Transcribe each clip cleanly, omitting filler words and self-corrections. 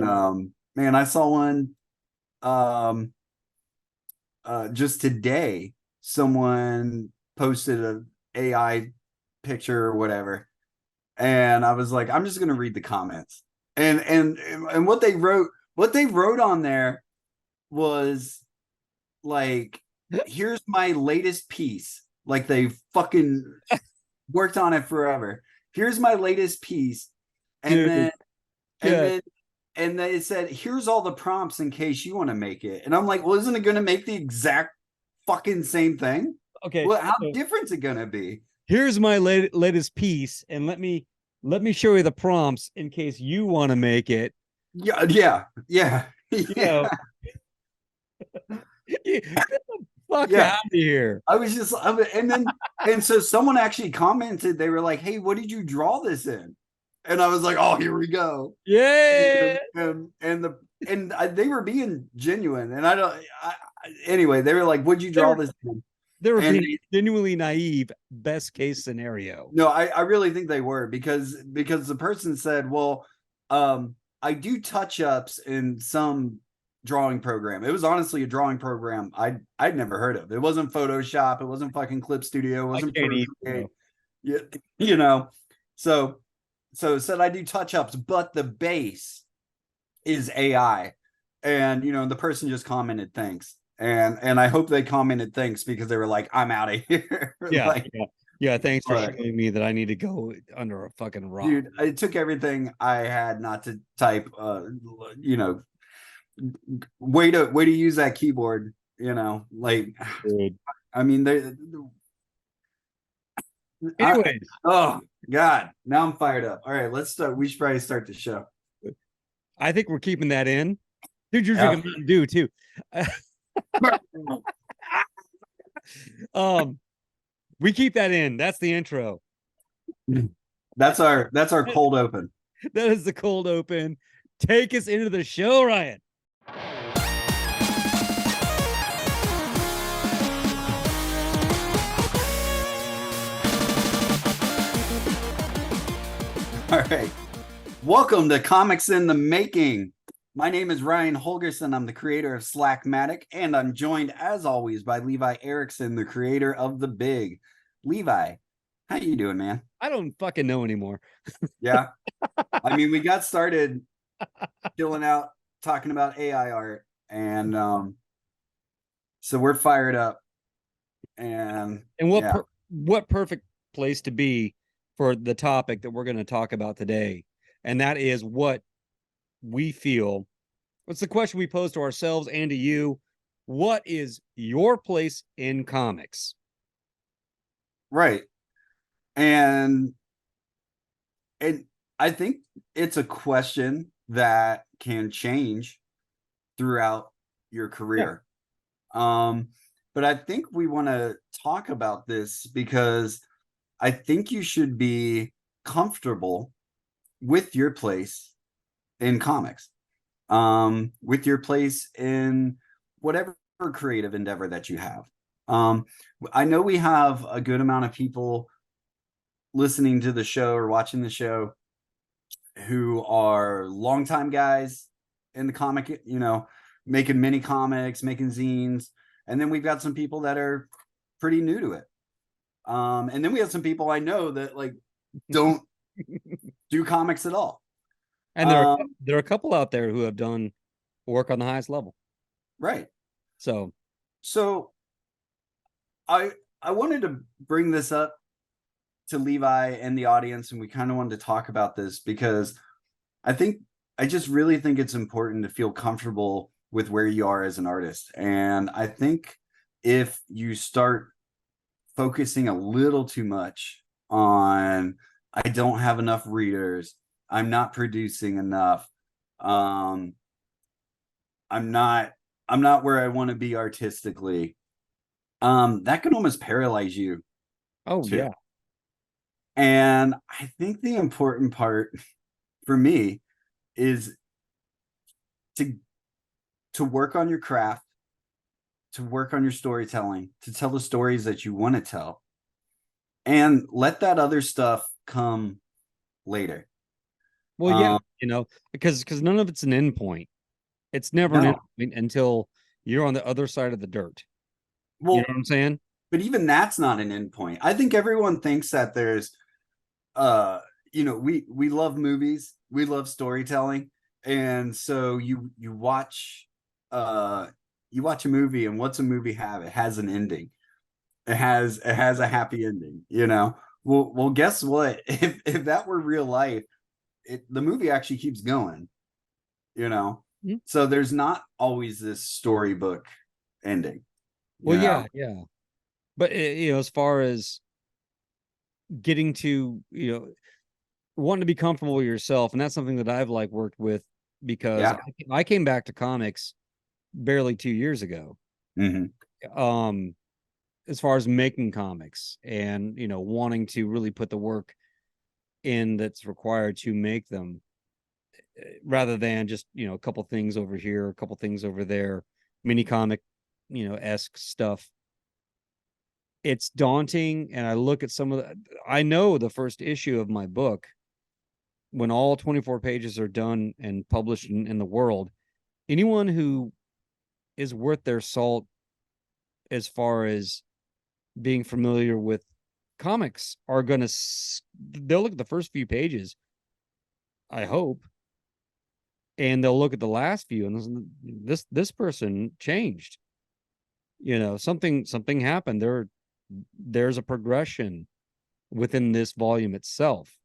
And man, I saw one um just today. Someone posted a AI picture or whatever, and I was like, I'm just gonna read the comments. And what they wrote on there was like, here's my latest piece. Like they fucking worked on it forever. Here's my latest piece. And Dude, then and yeah. then and they said, here's all the prompts in case you want to make it. And I'm like, well, isn't it gonna make the exact fucking same thing? Okay. Well, how So different is it gonna be? here's my latest piece, and let me show you the prompts in case you want to make it. Yeah, yeah, yeah, You yeah, know, get the fuck yeah. out of here. I was just, and so someone actually commented, they were like, hey, what did you draw this in? And I was like, oh, here we go. Yeah. They were being genuine. And anyway, they were like, what'd you They draw were this in? they were And being genuinely naive. Best case scenario. no, I really think they were because the person said, well, I do touch-ups in some drawing program. It was honestly a drawing program I'd never heard of. It wasn't Photoshop, it wasn't fucking Clip Studio, it I wasn't can't even Procreate. know. Yeah, you know. So it said I do touch-ups, but the base is AI. And the person just commented thanks. And I hope they commented thanks because they were like, I'm out of here. Yeah, Like, yeah, yeah. Thanks for but showing me that I need to go under a fucking rock. dude, it took everything I had not to type. You know, way to use that keyboard. Like, Dude. I mean, I Anyways, oh god, now I'm fired up. All right, let's start. We should probably start the show. I think we're keeping that in. Dude, you're Yeah. drinking Mountain Dew too. um, we keep that in. That's the intro. That's our cold open. That is the cold open. Take us into the show, Ryan. All right. Welcome to Comics in the Making. My name is Ryan Holgerson. I'm the creator of Slackmatic, and I'm joined, as always, by Levi Erickson, the creator of The Big. Levi, how you doing, man? I don't fucking know anymore. Yeah. I mean, we got started chilling out, talking about AI art, and so we're fired up. And And yeah, what perfect place to be for the topic that we're going to talk about today. And that is what we feel. What's the question we pose to ourselves and to you? What is your place in comics? right. And and I think it's a question that can change throughout your Yeah. career. But I think we want to talk about this because I think you should be comfortable with your place in comics, with your place in whatever creative endeavor that you have. I know we have a good amount of people listening to the show or watching the show who are longtime guys in the comic, making mini comics, making zines. And then we've got some people that are pretty new to it. And then we have some people I know that like don't do comics at all. And there are a couple out there who have done work on the highest level. Right. So So I wanted to bring this up to Levi and the audience, and we kind of wanted to talk about this because I just really think it's important to feel comfortable with where you are as an artist. And I think if you start focusing a little too much on I don't have enough readers, I'm not producing enough, I'm not where I want to be artistically, that can almost paralyze you oh too. yeah. And I think the important part for me is to work on your craft, to work on your storytelling, to tell the stories that you want to tell, and let that other stuff come later. Well, yeah, because none of it's an end point. It's never an end No. point until you're on the other side of the dirt. You know Well, what I'm saying? but even that's not an endpoint. I think everyone thinks that there's uh we love movies, we love storytelling, and so uh you watch a movie, and what's a movie have? It has an ending. It has a happy ending, you know. Well, guess what? If that were real life, the movie actually keeps going, you know. Mhm. So there's not always this storybook ending, Well, you yeah, know. yeah. But as far as getting to, wanting to be comfortable with yourself, and that's something that I've like worked with because Yeah. I came back to comics barely 2 years ago. Hmm. Um, as far as making comics and wanting to really put the work in that's required to make them, rather than just a couple things over here, a couple things over there, mini comic, esque stuff. It's daunting, and I look at some of I know the first issue of my book, when all 24 pages are done and published in the world, anyone who is worth their salt as far as being familiar with comics are going to they'll look at the first few pages, I hope, and they'll look at the last few, and this person changed. Something happened. There's a progression within this volume itself.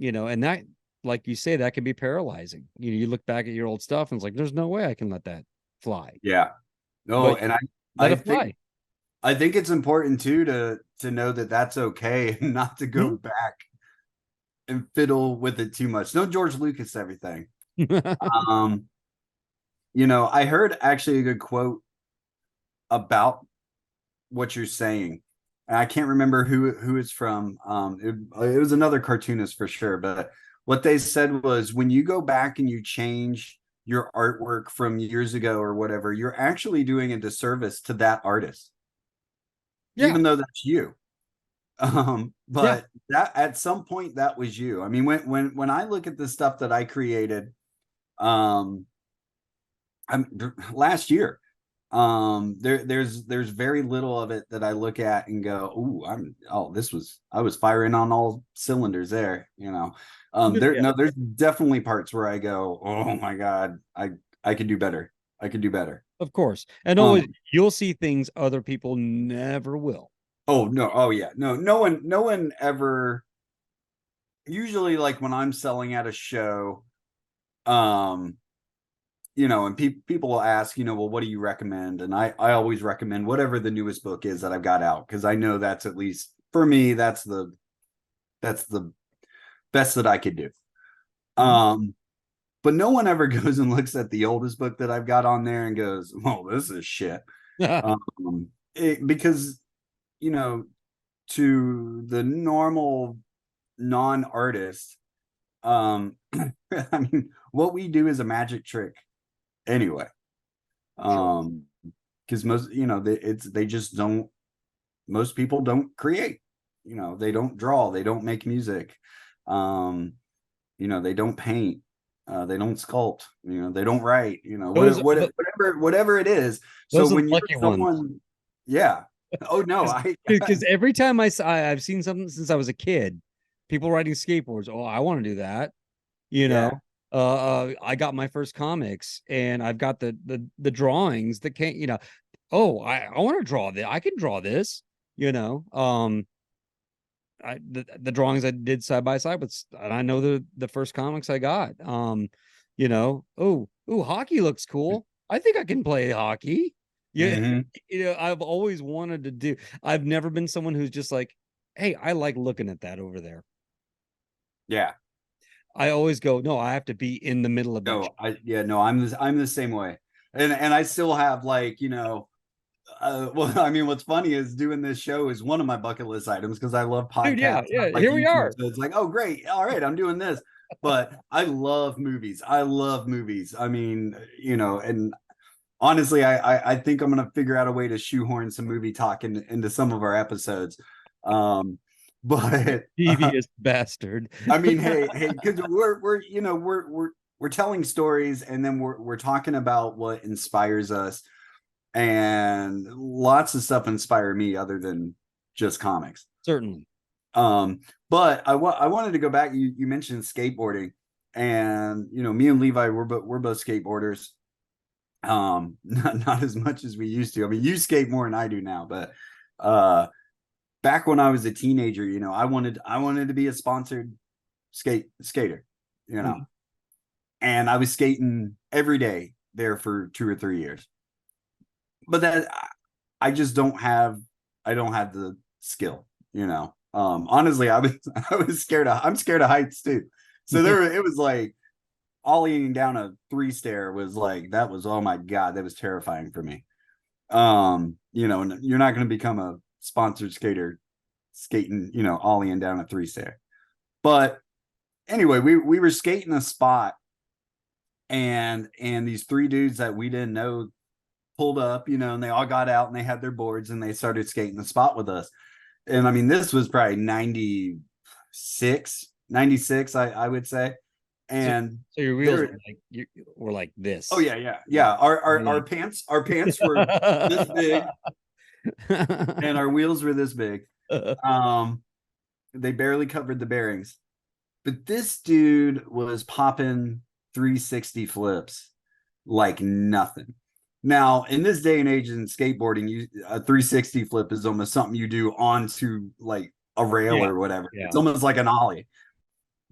And that, like you say, that can be paralyzing. You look back at your old stuff and it's like, there's no way I can let that fly. Yeah. No, But and let I it think fly. I think it's important too to know that that's okay and not to go Hmm? back and fiddle with it too much. No George Lucas everything. Um, I heard actually a good quote about what you're saying. And I can't remember who it's from. It was another cartoonist for sure, but what they said was when you go back and you change your artwork from years ago or whatever, you're actually doing a disservice to that artist, Yeah. even though that's you. Yeah. But that at some point that was you. I mean, when I look at the stuff that I created, um, last year, there's very little of it that I look at and go, I was firing on all cylinders there, you know. Yeah, There's definitely parts where I go, oh my god, I could do better. I could do better. of course. And always Um, you'll see things other people never will. oh no, oh yeah, no one ever. Usually, like when I'm selling at a show, um, and people will ask, well, what do you recommend? And I always recommend whatever the newest book is that I've got out, because I know that's, at least for me, that's the best that I could do. Mhm. Um, but no one ever goes and looks at the oldest book that I've got on there and goes, "Oh, this is shit," because you know, to the normal non-artist, I mean, what we do is a magic trick anyway. Sure. Um, because they just don't. Most people don't create. They don't draw. They don't make music. Um, they don't paint. They don't sculpt. They don't write. Those Whatever it is. So those are the when you're lucky ones. someone, yeah. Oh no, I Because every time I've seen something since I was a kid, people riding skateboards. Oh, I want to do that. You yeah, know, I got my first comics, and I've got the drawings that can't. Oh, I want to draw this. I can draw this. You know, the drawings I did side by side with, and I know the first comics I got. Oh, hockey looks cool. I think I can play hockey. Yeah, hmm, I've always wanted to do. I've never been someone who's just like, hey, I like looking at that over there. yeah. I always go, no, I have to be in the middle of that. No, no, I'm the same way, and I still have, like, well, I mean, what's funny is doing this show is one of my bucket list items, because I love Dude, yeah, podcasts, yeah. I like Here we YouTube. are. So it's like, oh, great. All right, I'm doing this. But I love movies. I love movies. I mean, and honestly, I think I'm gonna figure out a way to shoehorn some movie talk into some of our episodes. Um, But Devious bastard. I mean, hey, because we're telling stories, and then we're talking about what inspires us, and lots of stuff inspire me other than just comics. Certainly. But I wanted to go back. You mentioned skateboarding, and me and Levi, we're both skateboarders. Not as much as we used to. I mean, you skate more than I do now, but back when I was a teenager, I wanted to be a sponsored skater, you know, Mhm. and I was skating every day there for 2 or 3 years. But that I just don't have the skill, you know. Honestly, I'm scared of heights too. So it was like ollieing down a 3 stair was like, that was, oh my God, that was terrifying for me. And you're not going to become a sponsored skater skating, ollieing down a 3 stair. But anyway, we were skating a spot, and these three dudes that we didn't know pulled up, and they all got out and they had their boards and they started skating the spot with us. And I mean, this was probably 96, I would say. So, And so your wheels they're were like were like this. oh yeah. Our pants were this big, and our wheels were this big. Um, they barely covered the bearings. But this dude was popping 360 flips like nothing. Now, in this day and age in skateboarding, a 360 flip is almost something you do onto like a rail Yeah. or whatever. Yeah. It's almost like an ollie.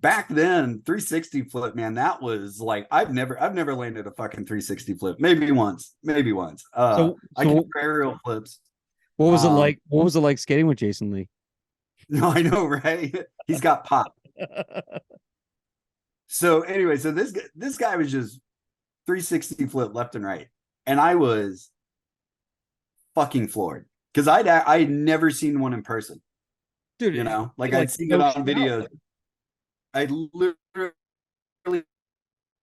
Back then, 360 flip, man, that was like I've never landed a fucking 360 flip. Maybe once, maybe once. So I can do so aerial flips. what was it Um, like? What was it like skating with Jason Lee? no, I know, right? He's got pop. So anyway, so this guy was just 360 flip left and right, and I was fucking floored because I'd never seen one in person. Dude, Like like I'd seen it no on shit out. videos. I literally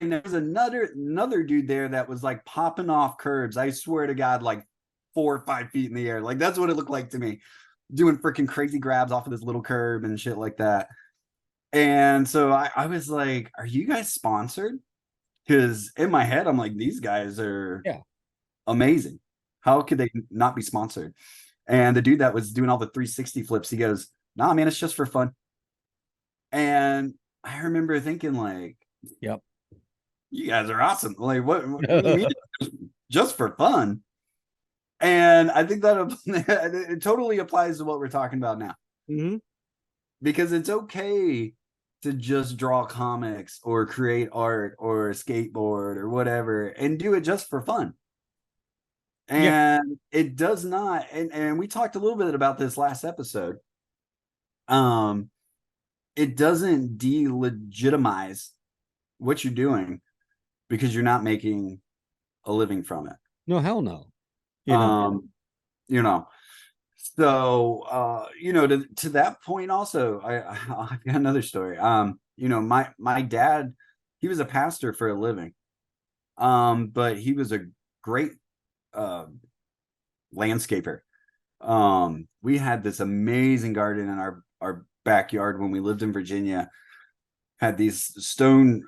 there was another dude there that was like popping off curbs. I swear to God, like 4 or 5 feet in the air. Like that's what it looked like to me, doing freaking crazy grabs off of this little curb and shit like that. And so I was like, "Are you guys sponsored?" Because in my head, I'm like, "These guys are Yeah. amazing. How could they not be sponsored?" And the dude that was doing all the 360 flips, he goes, "Nah, man, it's just for fun." And I remember thinking, like, Yep. "You guys are awesome. Like, what do you mean just for fun?" And I think that it totally applies to what we're talking about now, Mhm. because it's okay to just draw comics or create art or skateboard or whatever and do it just for fun. Yeah. And it does not, and we talked a little bit about this last episode. Um, it doesn't delegitimize what you're doing because you're not making a living from it. No, hell no. You know. Um, you know, to that point also, I've got another story. My dad, he was a pastor for a living. But he was a great uh landscaper. We had this amazing garden in our backyard when we lived in Virginia. Had these stone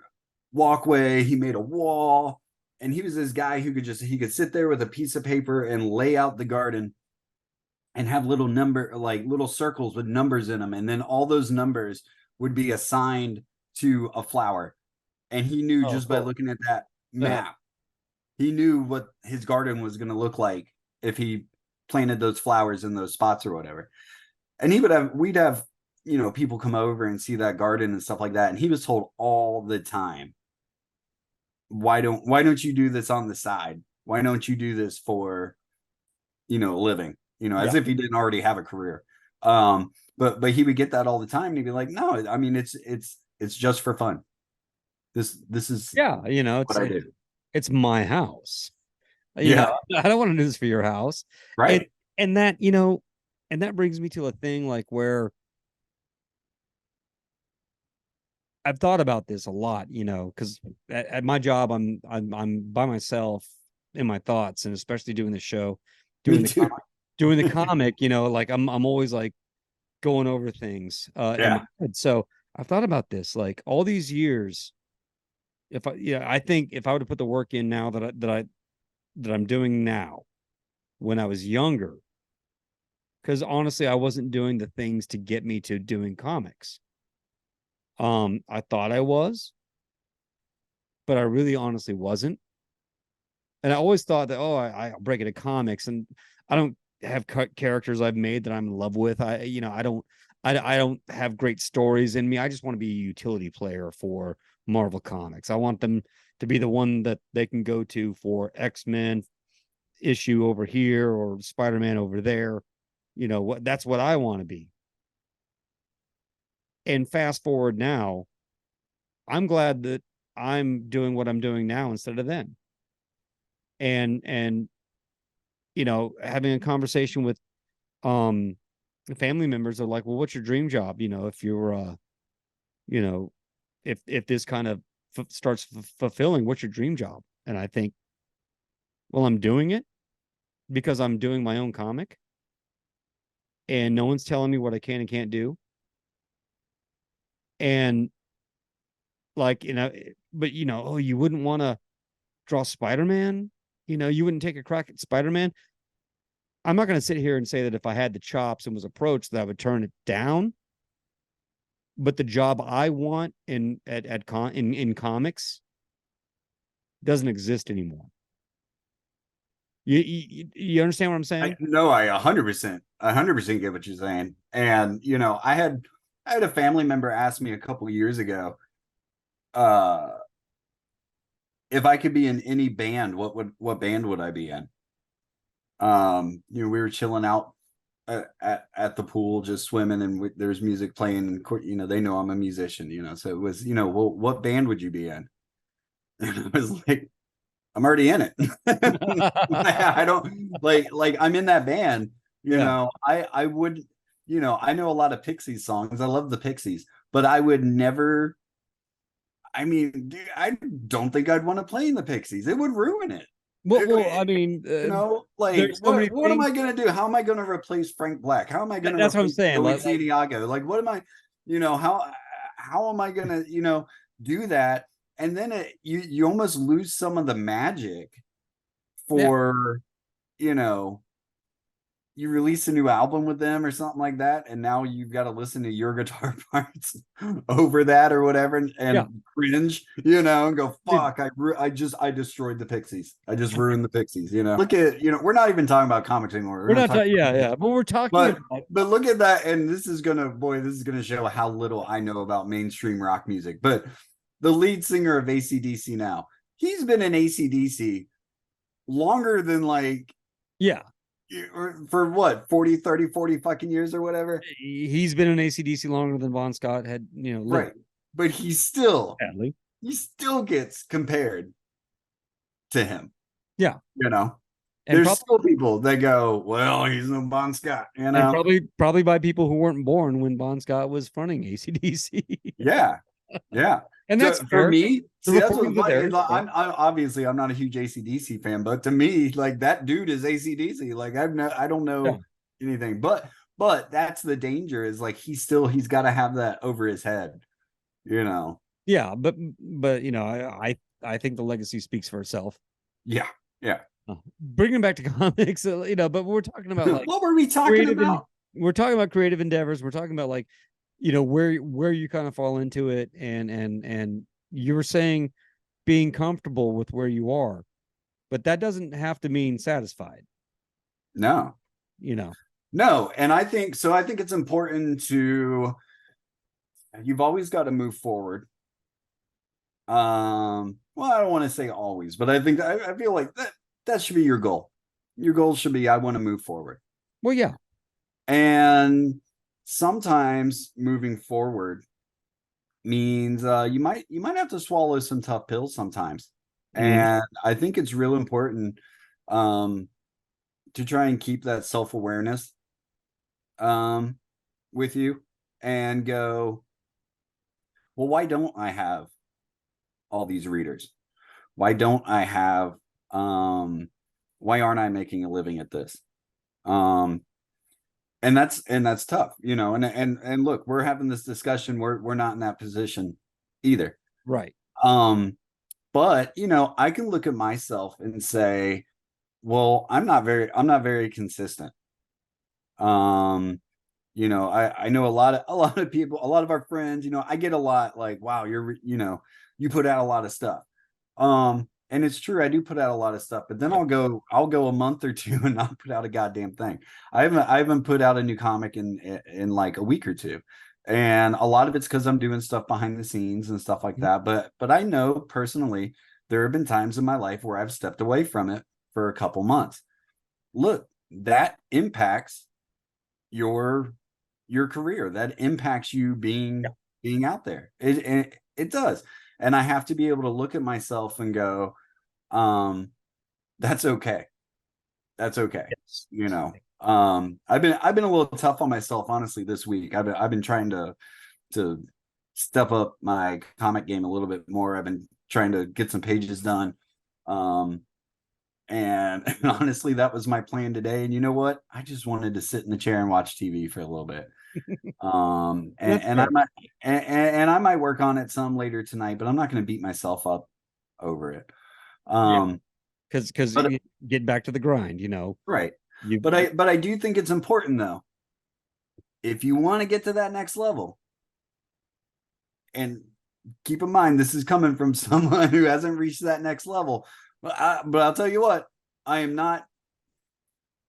walkway. He made a wall, and he was this guy who could sit there with a piece of paper and lay out the garden and have little circles with numbers in them, and then all those numbers would be assigned to a flower. And he knew Oh, just by cool. looking at that map, he knew what his garden was going to look like if he planted those flowers in those spots or whatever. And we'd have, people come over and see that garden and stuff like that. And he was told all the time, why don't you do this on the side? Why don't you do this for, a living, as Yeah. if he didn't already have a career. But he would get that all the time. And he'd be like, no, I mean, it's just for fun. This is Yeah. what I do. It's my house. Yeah. I don't want to do this for your house. And Right. and that, and that brings me to a thing like where I've thought about this a lot, because at my job I'm by myself in my thoughts, and especially doing the show, Me doing the too. doing the comic, like I'm always like going over things in my Yeah. head. So I've thought about this, like all these years. If I, yeah, I think if I would have put the work in now that I'm doing now when I was younger, because honestly, I wasn't doing the things to get me to doing comics. I thought I was, but I really honestly wasn't. And I always thought that, oh, I'll break into comics, and I don't have characters I've made that I'm in love with. I don't have great stories in me. I just want to be a utility player for Marvel Comics. I want them to be the one that they can go to for X-Men issue over here or Spider-Man over there. That's what I want to be. And fast forward now, I'm glad that I'm doing what I'm doing now instead of then. And having a conversation with um family members are like, well, what's your dream job? If you're you know if this kind of starts fulfilling, what's your dream job? And I think, well, I'm doing it because I'm doing my own comic and no one's telling me what I can and can't do. And like, but oh, you wouldn't want to draw Spider-Man. You wouldn't take a crack at Spider-Man. I'm not going to sit here and say that if I had the chops and was approached that I would turn it down. But the job I want in comics doesn't exist anymore. You understand what I'm saying? No, I 100% get what you're saying. And I had a family member ask me a couple years ago, uh, if I could be in any band, what band would I be in? We were chilling out at the pool, just swimming, and there's music playing. They know I'm a musician. So it was, well, what band would you be in? And I was like, I'm already in it. I don't like I'm in that band. Yeah. I would, I know a lot of Pixies songs. I love the Pixies, but I would never. I mean, dude, I don't think I'd want to play in the Pixies. It would ruin it. Well, I mean, Like there's so many what am things. I gonna do? How am I gonna replace Frank Black? How am I gonna That's what I'm replace saying. Joey Like, Santiago? Like what am I, how am I gonna, do that? And then you almost lose some of the magic yeah, for, you know, you release a new album with them or something like that, and now you've got to listen to your guitar parts over that or whatever, yeah, and cringe, and go, dude. fuck, I destroyed the Pixies. I just ruined the Pixies. Look at, we're not even talking about comics anymore. We're We're gonna not. talk Yeah, about, yeah. But we're talking but about. but look at that, and this is gonna show how little I know about mainstream rock music. But the lead singer of AC/DC now, he's been in AC/DC longer than like, Yeah, for what, 40, 30, 40 fucking years or whatever. he's been in AC/DC longer than Bon Scott had, lived. Right. But Sadly. he still gets compared to him. Yeah, You know, and there's probably still people that go, well, he's no Bon Scott, and probably by people who weren't born when Bon Scott was fronting AC/DC. Yeah. Yeah. And that's For fair. me, The see, that's what's reporting are funny. there. I'm obviously I'm not a huge AC/DC fan, but to me, like that dude is AC/DC. Like I don't Yeah. know anything, but that's the danger, is like he's got to have that over his head, you know. Yeah, but I think the legacy speaks for itself. Yeah. Yeah. Bringing back to comics, but we're talking about like What were we talking creative and about? we're talking about creative endeavors. We're talking about like, where you kind of fall into it, and you were saying being comfortable with where you are, but that doesn't have to mean satisfied. No. You know, No, and I think so. I think it's important to, you've always got to move forward. Well, I don't want to say always, but I feel like that should be your goal. Your goal should be, I want to move forward. well, yeah, And sometimes moving forward means you might have to swallow some tough pills sometimes. mm, And I think it's real important um to try and keep that self-awareness um with you, and go, well, why don't I have all these readers? Why don't I have why aren't I making a living at this? Um and that's tough, and look, we're having this discussion, we're not in that position either. Right. Um, but I can look at myself and say, well, I'm not very consistent. Um, I know a lot of people, a lot of our friends, I get a lot like, wow, you put out a lot of stuff. And it's true, I do put out a lot of stuff, but then Yeah. I'll go a month or two and not put out a goddamn thing. I haven't put out a new comic in like a week or two. And a lot of it's because I'm doing stuff behind the scenes and stuff like Mhm. that. But I know personally there have been times in my life where I've stepped away from it for a couple months. Look, that impacts your your career. That impacts you Yeah. being out there. It does. And I have to be able to look at myself and go, um, that's okay. That's okay. Yes. I've been a little tough on myself, honestly, this week. I've been trying to step up my comic game a little bit more. I've been trying to get some pages done. Um, and honestly, that was my plan today. And you know what? I just wanted to sit in the chair and watch TV for a little bit. And, That's and I fair. might and I might work on it some later tonight, but I'm not going to beat myself up over it. Yeah. Um, Because but get back to the grind, right. you But I do think it's important though. If you want to get to that next level, and keep in mind this is coming from someone who hasn't reached that next level, but I'll tell you what, I am not.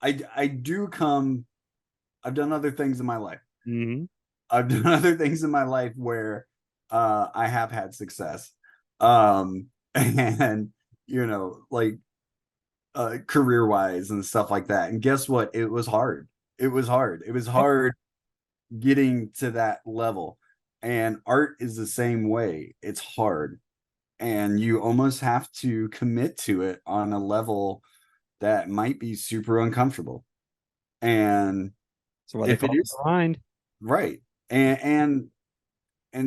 I do come. I've done other things in my life. Mhm. I've done other things in my life where I have had success. And like career wise and stuff like that. And guess what? It was hard. It was hard. It was hard getting to that level. And art is the same way. It's hard. And you almost have to commit to it on a level that might be super uncomfortable. And That's why they if it call it is grind. right, and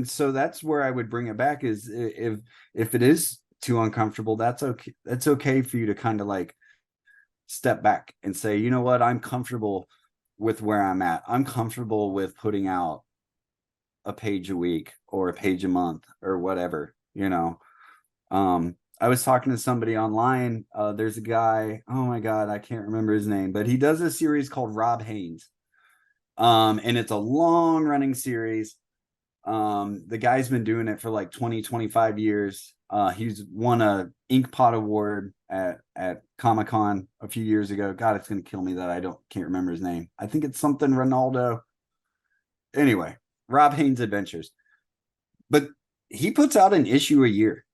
so that's where I would bring it back is if it is too uncomfortable, that's okay. That's okay for you to kind of like step back and say, you know what, I'm comfortable with where I'm at. I'm comfortable with putting out a page a week or a page a month or whatever. I was talking to somebody online. There's a guy, oh my God, I can't remember his name, but he does a series called Rob Haynes. And it's a long running series. The guy's been doing it for like 20-25 years. He's won a Ink Pot award at Comic-Con a few years ago. God, it's gonna kill me that I don't can't remember his name. I think it's something Ronaldo. Anyway, Rob Haynes Adventures. But he puts out an issue a year,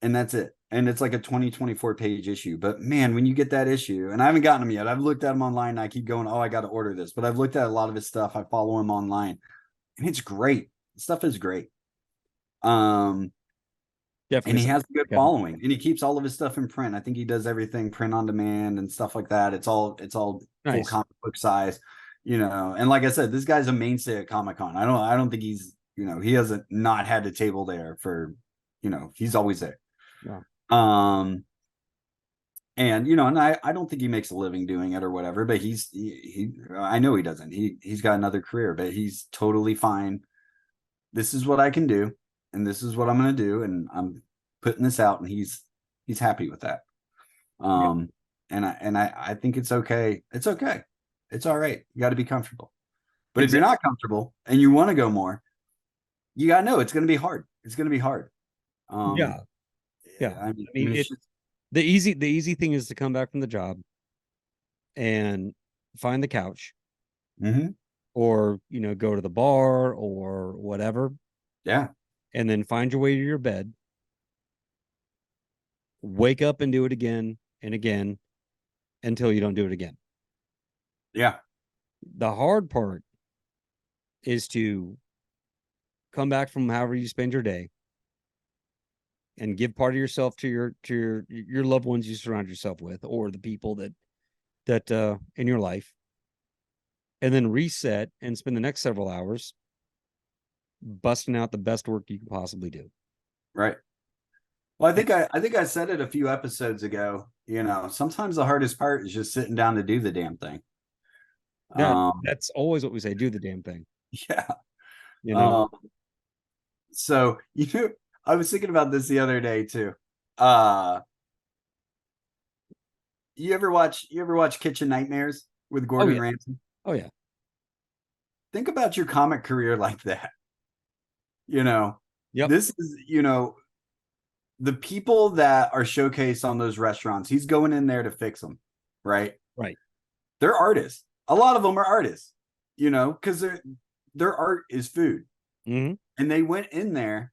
and that's it. And it's like a 20-24 page issue. But man, when you get that issue, and I haven't gotten them yet, I've looked at them online and I keep going, oh, I got to order this. But I've looked at a lot of his stuff. I follow him online, and it's great. The stuff is great. Um, and Definitely he something has a to good pick up. following, and he keeps all of his stuff in print. I think he does everything print on demand and stuff like that. It's all full Nice. comic book size, and like I said, this guy's a mainstay at Comic-Con. I don't think he hasn't not had a table there for, he's always there. Wow. Um, and I don't think he makes a living doing it or whatever, but I know he doesn't. He's got another career, but he's totally fine. This is what I can do, and this is what I'm going to do, and I'm putting this out, and he's happy with that. Yeah. Um, and I think it's okay. It's okay. It's all right. You got to be comfortable. But if you're Exactly. not comfortable and you want to go more, you got to know it's going to be hard. It's going to be hard. Yeah. Um, Yeah. I mean, I I mean, mean, it's just the easy thing is to come back from the job and find the couch mhm. or, go to the bar or whatever, Yeah, and then find your way to your bed, wake up and do it again and again until you don't do it again. yeah, The hard part is to come back from however you spend your day and give part of yourself to your loved ones you surround yourself with or the people that in your life, and then reset and spend the next several hours busting out the best work you can possibly do. right. Well, I And think I said it a few episodes ago. Sometimes the hardest part is just sitting down to do the damn thing. That Um, that's always what we say, do the damn thing, yeah. you know. Um, so I was thinking about this the other day too. Uh, you ever watch Kitchen Nightmares with Oh Gordon yeah. Ramsay? Oh yeah. Think about your comic career like that. You know, Yep. this is, the people that are showcased on those restaurants, he's going in there to fix them, right? Right. They're artists. A lot of them are artists, because their art is food. Hmm. And they went in there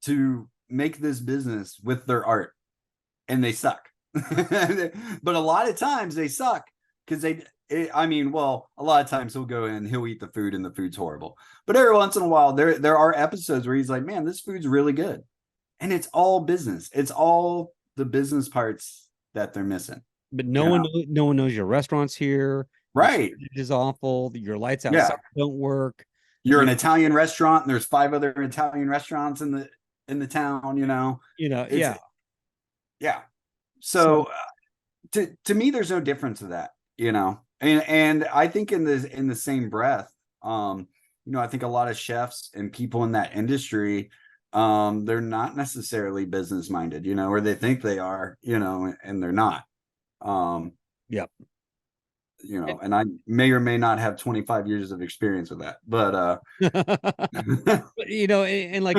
to make this business with their art, and they suck. But a lot of times they suck because a lot of times he'll go in, he'll eat the food, and the food's horrible. But every once in a while, there are episodes where he's like, "Man, this food's really good," and it's all business. It's all the business parts that they're missing. But You know, no one knows your restaurant's here. Your right? signage is awful. Your lights outside Yeah, don't work. you're You an Italian restaurant, and there's 5 other Italian restaurants in the town. It's yeah. yeah. So So to me, there's no difference to that, and I think in the same breath, I think a lot of chefs and people in that industry, they're not necessarily business minded, or they think they are, and they're not. Um, yeah. and I may or may not have 25 years of experience with that, but But, and like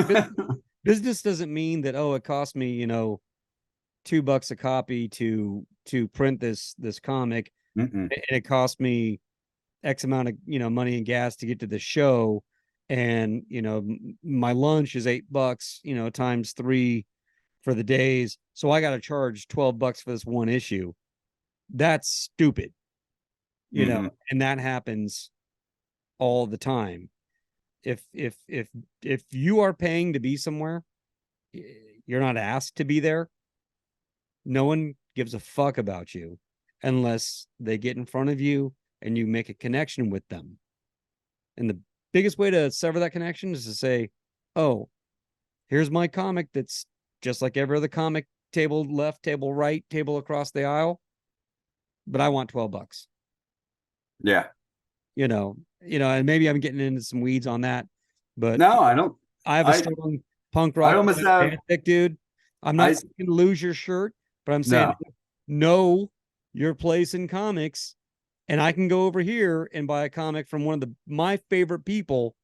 business doesn't mean that, oh, it cost me, $2 a copy to print this comic, mm-mm. and it cost me X amount of money and gas to get to the show, and my lunch is $8, times three for the days, so I got to charge $12 for this one issue. That's stupid, Mm-hmm. and that happens all the time. If you are paying to be somewhere, you're not asked to be there. No one gives a fuck about you unless they get in front of you and you make a connection with them. And the biggest way to sever that connection is to say, "Oh, here's my comic that's just like every other comic, table left, table right, table across the aisle, but I want $12." Yeah. And maybe I'm getting into some weeds on that, but No, I don't. I have a I strong punk I rock almost have. ethic, dude. I'm not I saying lose your shirt, but I'm saying no. know your place in comics, and I can go over here and buy a comic from one of my favorite people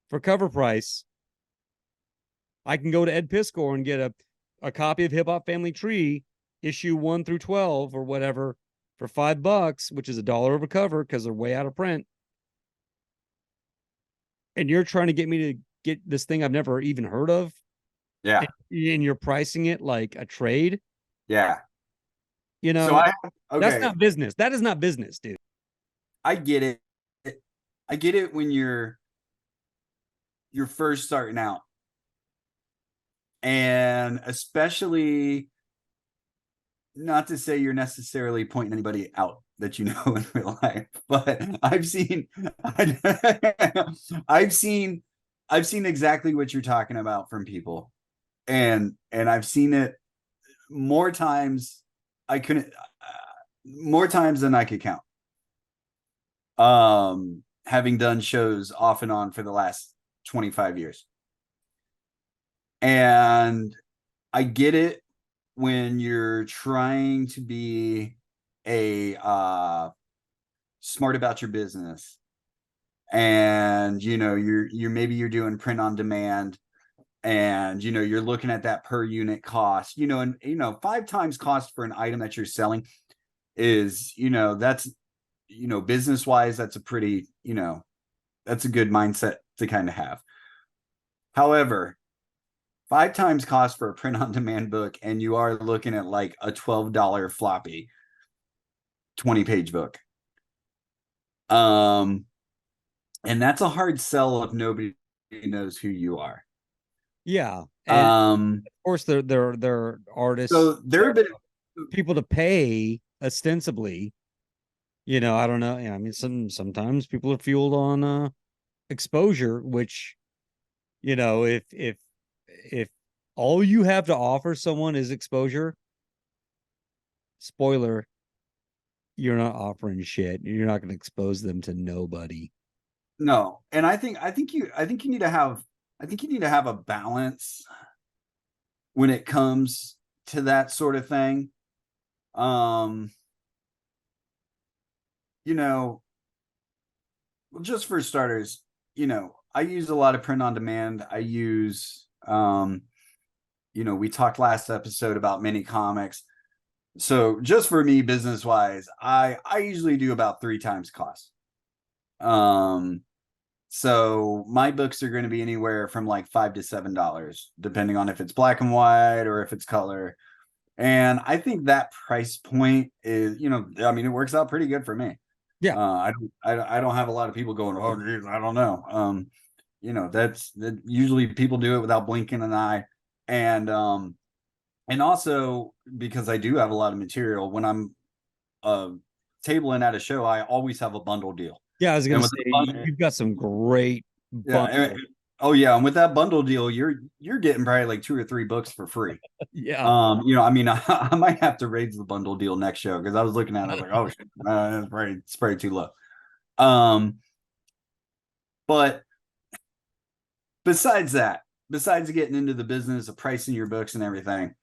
for cover price. I can go to Ed Piscor and get a copy of Hip Hop Family Tree, issue 1 through 12 or whatever, for $5, which is $1 over cover because they're way out of print. And you're trying to get me to get this thing I've never even heard of, Yeah. and you're pricing it like a trade. Yeah. You So know, I that's okay. not business. That is not business, dude. I get it. I get it when you're first starting out. And especially, not to say you're necessarily pointing anybody out that you know in real life, but I've seen I've seen exactly what you're talking about from people. And I've seen it more times I couldn't more times than I could count. Having done shows off and on for the last 25 years. And I get it when you're trying to be a smart about your business, and you're maybe you're doing print on demand, and you're looking at that per unit cost, and 5 times cost for an item that you're selling is, that's, business wise, that's a pretty, that's a good mindset to kind of have. However, 5 times cost for a print on demand book, and you are looking at like a $12 floppy 20-page book. Um, and that's a hard sell if nobody knows who you are. Yeah, and Um, of course they're artists, so there have been, people to pay ostensibly. I don't know. Yeah, I mean, sometimes people are fueled on exposure, which if all you have to offer someone is exposure, spoiler, you're not offering shit. You're not going to expose them to nobody. No, and I think you need to have a balance when it comes to that sort of thing. Um, you know, just for starters, I use a lot of print on demand. I use we talked last episode about mini comics. So just for me, business wise, I usually do about 3 times cost. Um, so my books are going to be anywhere from like $5 to $7, depending on if it's black and white or if it's color. And I think that price point is, I mean, it works out pretty good for me. Yeah. I don't have a lot of people going, oh, geez, I don't know. That's that usually people do it without blinking an eye. And also because I do have a lot of material when I'm uh tabling at a show, I always have a bundle deal. Yeah. I was going And to with say, the bundle, you've got some great yeah, bundles. oh yeah, and with that bundle deal, you're getting probably like 2 or 3 books for free. Yeah. I mean, I might have to raise the bundle deal next show because I was looking at it, I was like, oh shit, it's probably too low. Um, but besides that, besides getting into the business of pricing your books and everything,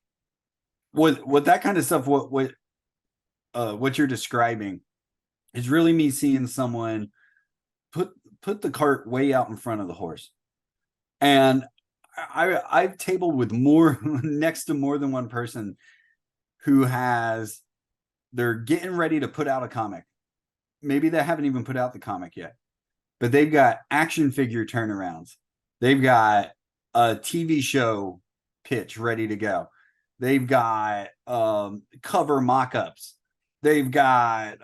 with that kind of stuff, what you're describing is really me seeing someone put put the cart way out in front of the horse. And I've tabled with more next to more than one person who they're getting ready to put out a comic. Maybe they haven't even put out the comic yet, but they've got action figure turnarounds. They've got a TV show pitch ready to go. They've got cover mock-ups. They've got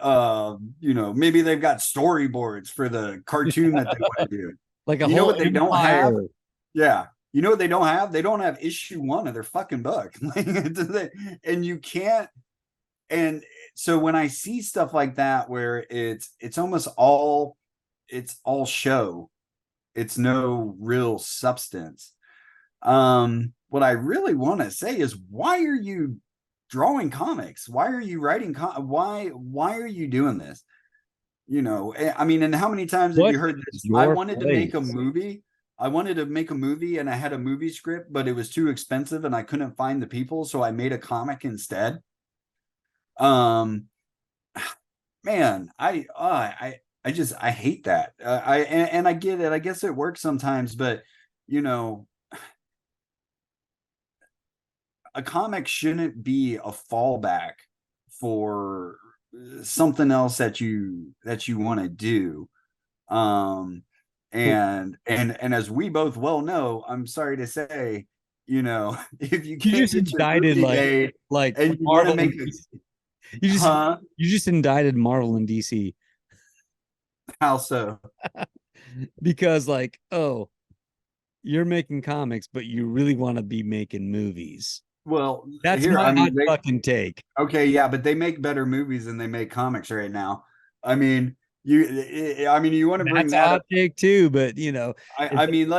maybe they've got storyboards for the cartoon that they want to do. Like a You know whole what they don't have? empire. Yeah. You know what they don't have? They don't have issue 1 of their fucking book. And you can't. And so when I see stuff like that where it's almost all show, it's no real substance. What I really want to say is, why are you drawing comics? Why are you writing why are you doing this? I mean, and how many times have What you heard is this? your place? I wanted to make a movie and I had a movie script, but it was too expensive and I couldn't find the people, so I made a comic instead. Um, man, I hate that. And I get it. I guess it works sometimes, but you know, a comic shouldn't be a fallback for something else that you want to do. Um, and as we both well know, I'm sorry to say, if you You can't just get your indicted movie made like and you want to Marvel make and it, DC. You just huh? you just indicted Marvel and DC How so? because like, oh, you're making comics, but you really want to be making movies. Well, That's here, my I hot mean, fucking take. okay, yeah, but they make better movies than they make comics right now. I mean, you want to bring That's a that hot up. take too, but is, I mean,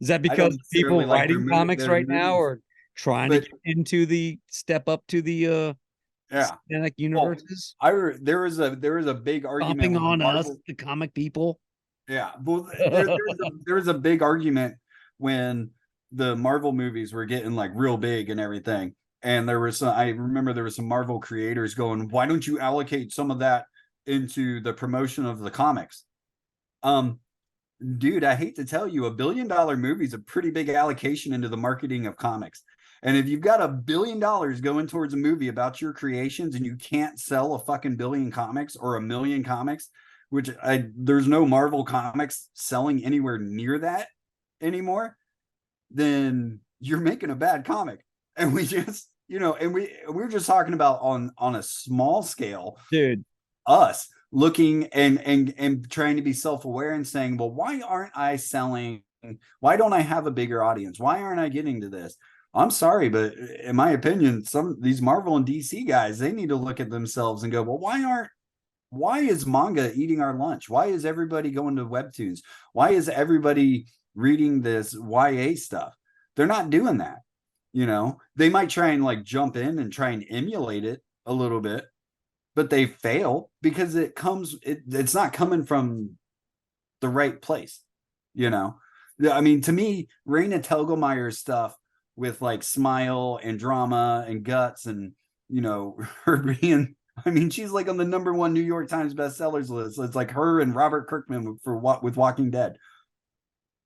is that I don't because necessarily people like writing comics their right now movies, are trying to but get into the step up to the yeah. cinematic Well, universes, there was a big argument stomping when the on us, Marvel. the comic people? Yeah, well, there was a big argument when the Marvel movies were getting like real big and everything. And I remember there was some Marvel creators going, why don't you allocate some of that into the promotion of the comics? Um, Dude, I hate to tell you, $1 billion movie is a pretty big allocation into the marketing of comics. And if you've got $1 billion going towards a movie about your creations and you can't sell a fucking billion comics or 1 million comics, which there's no Marvel comics selling anywhere near that anymore, then you're making a bad comic. And we just, and we're just talking about on a small scale, Dude, us looking and trying to be self-aware and saying, well, why aren't I selling? Why don't I have a bigger audience? Why aren't I getting to this? I'm sorry, but in my opinion, some these Marvel and DC guys, they need to look at themselves and go, well, why is manga eating our lunch? Why is everybody going to webtoons? Why is everybody reading this YA stuff? They're not doing that. They might try and like jump in and try and emulate it a little bit, but they fail because it's not coming from the right place, you know. I mean, to me, Raina Telgemeyer's stuff with like Smile and Drama and Guts and, you know, her being, I mean, she's like on the #1 New York Times bestsellers list. It's like her and Robert Kirkman for what with Walking Dead.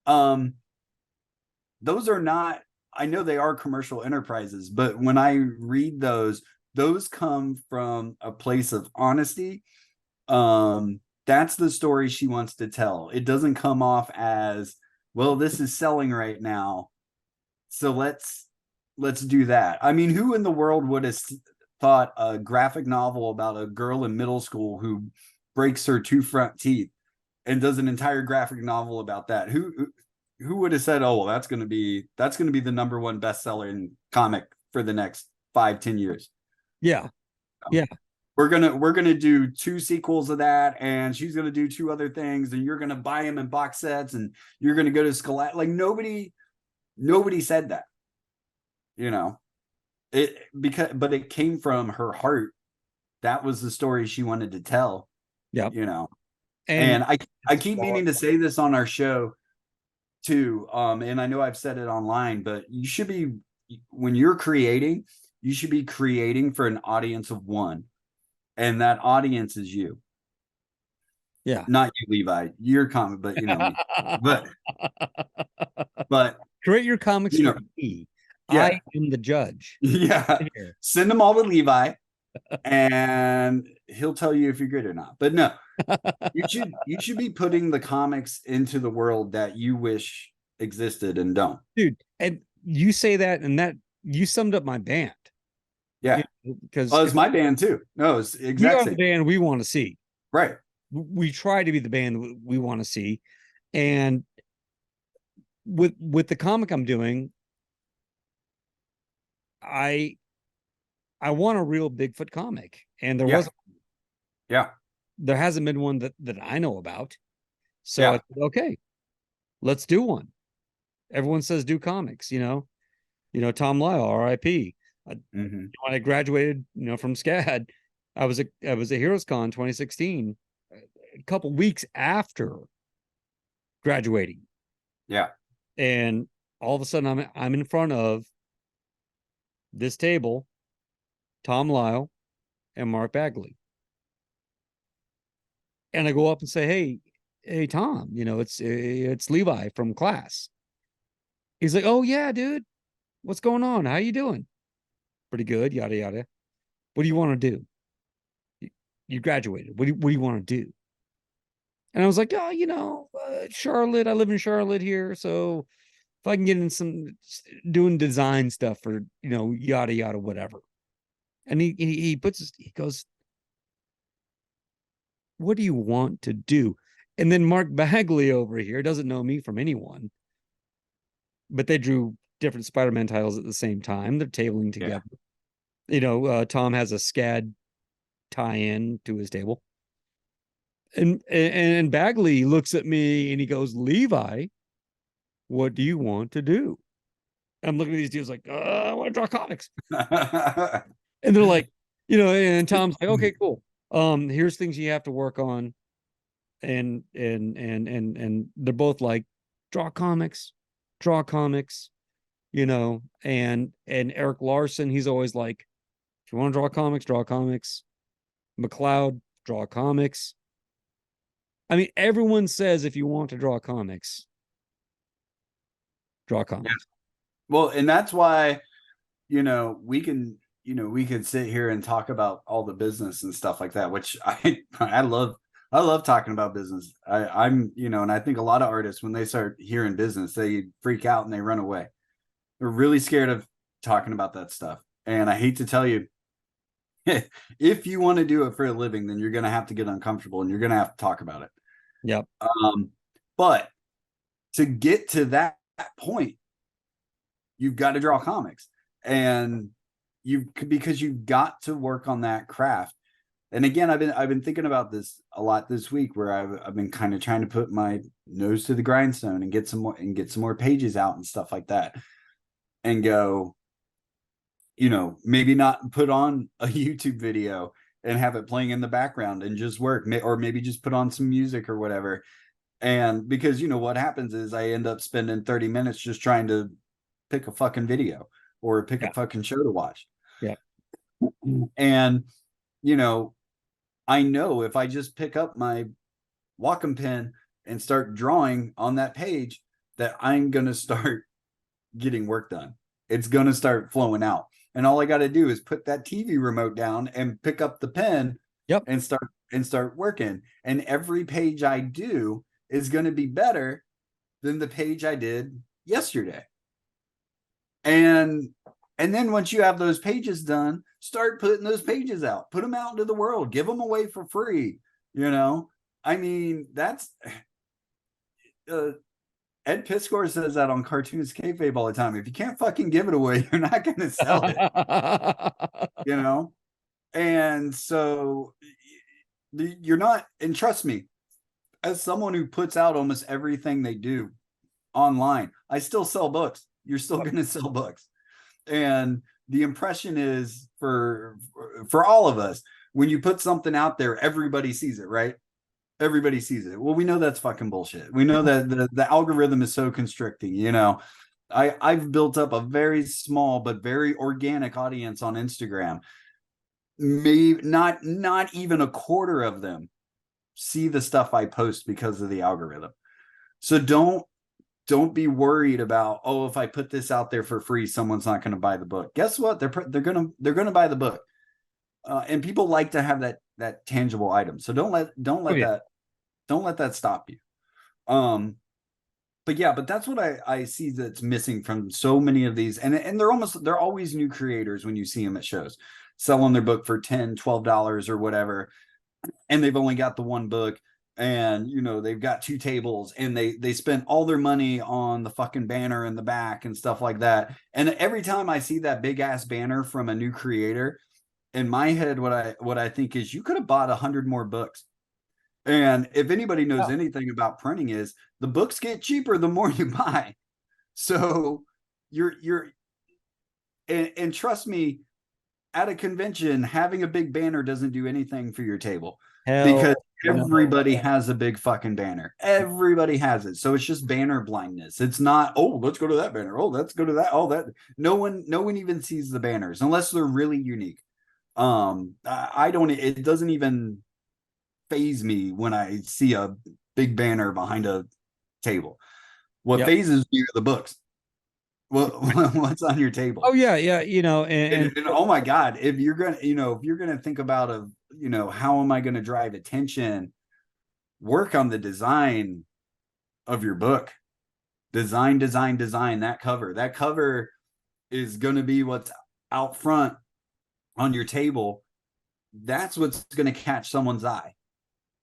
Um, those are not, I know they are commercial enterprises, but when I read those come from a place of honesty. That's the story she wants to tell. It doesn't come off as, well, this is selling right now, so let's do that. I mean, who in the world would have thought a graphic novel about a girl in middle school who breaks her 2 front teeth and does an entire graphic novel about that? Who would have said, oh, well, that's going to be the #1 bestseller in comic for the next 5-10 years? Yeah. Yeah. We're gonna do 2 sequels of that, and she's gonna do 2 other things, and you're gonna buy them in box sets, and you're gonna go to Scholastic. Like nobody said that, you know. But it came from her heart. That was the story she wanted to tell, Yep. you know. And And I keep meaning to say this on our show too. And I know I've said it online, but you should be, when you're creating, you should be creating for an audience of one. And that audience is you. yeah. Not you, Levi. You're comic, but you know me. But but Create your comics you for know, me. I yeah, am the judge. yeah. Here. Send them all to Levi, and he'll tell you if you're good or not. But no, you should be putting the comics into the world that you wish existed and don't. Dude, and you say that, and that you summed up my band. Yeah. Because Oh, it's my band too. No, it's the we exact are the same. band we want to see. Right. We try to be the band we want to see. And with the comic I'm doing, I want a real Bigfoot comic. And Yeah. Yeah. there hasn't been one that I know about. So I Yeah. said, okay, let's do one. Everyone says do comics, Tom Lyle, RIP. Mm-hmm. When I graduated, from SCAD, I was a Heroes Con 2016, a couple weeks after graduating. Yeah. And all of a sudden I'm in front of this table, Tom Lyle and Mark Bagley. And I go up and say, hey Tom, it's Levi from class. He's like, oh yeah, dude, what's going on? How you doing? Pretty good, yada yada. What do you want to do? You graduated. What do you want to do? And I was like, oh, Charlotte. I live in Charlotte here, so if I can get in some doing design stuff for yada yada whatever. And he goes, what do you want to do? And then Mark Bagley over here doesn't know me from anyone, but they drew different Spider-Man titles at the same time. They're tabling together. Yeah. Tom has a SCAD tie-in to his table. And Bagley looks at me and he goes, Levi, what do you want to do? I'm looking at these dudes like, I want to draw comics. And they're like, and Tom's like, okay, cool. Here's things you have to work on. And they're both like, draw comics, and Eric Larson, he's always like, if you want to draw comics, draw comics. McLeod, draw comics. I mean, everyone says if you want to draw comics, draw comics. Yeah. Well, and that's why, we can sit here and talk about all the business and stuff like that, which I love. I love talking about business. I'm, and I think a lot of artists, when they start hearing business, they freak out and they run away. They're really scared of talking about that stuff. And I hate to tell you, if you want to do it for a living, then you're going to have to get uncomfortable and you're going to have to talk about it. Yep. But to get to that point, you've got to draw comics, and because you've got to work on that craft. And again, I've been thinking about this a lot this week, where I've been kind of trying to put my nose to the grindstone and get some more pages out and stuff like that, and go, maybe not put on a YouTube video and have it playing in the background and just work, or maybe just put on some music or whatever. And because what happens is I end up spending 30 minutes just trying to pick a fucking video or pick a Yeah. fucking show to watch. Yeah. And I know if I just pick up my Wacom pen and start drawing on that page, that I'm going to start getting work done. It's going to start flowing out. And all I got to do is put that TV remote down and pick up the pen Yep. and start working. And every page I do is going to be better than the page I did yesterday. And then once you have those pages done, start putting those pages out, put them out into the world, give them away for free. I mean, that's Ed Piskor says that on Cartoons Kayfabe all the time. If you can't fucking give it away, you're not going to sell it. And so you're not, and trust me, as someone who puts out almost everything they do online, I still sell books. You're still going to sell books. And the impression is for all of us, when you put something out there, everybody sees it, right? Everybody sees it. Well, we know that's fucking bullshit. We know that the algorithm is so constricting. I've built up a very small but very organic audience on Instagram. Maybe not even a quarter of them see the stuff I post because of the algorithm. So don't be worried about, if I put this out there for free, someone's not going to buy the book. Guess what? They're going to buy the book. And people like to have that tangible item. So don't let that stop you. But that's what I see that's missing from so many of these. And they're always new creators when you see them at shows, selling their book for $10-12 or whatever. And they've only got the one book, and they've got 2 tables, and they spent all their money on the fucking banner in the back and stuff like that. And every time I see that big ass banner from a new creator, in my head, what I think is, you could have bought 100 more books. And if anybody knows anything about printing, is the books get cheaper the more you buy. So and trust me, at a convention, having a big banner doesn't do anything for your table. Because everybody has a big fucking banner. Everybody has it. So it's just banner blindness. It's not, let's go to that banner. Let's go to that. That. No one even sees the banners unless they're really unique. It doesn't even faze me when I see a big banner behind a table. What phases me are the books. What's on your table? Oh yeah, yeah. And oh my God, if you're gonna think about how am I gonna drive attention, work on the design of your book. Design that cover. That cover is gonna be what's out front on your table. That's what's gonna catch someone's eye.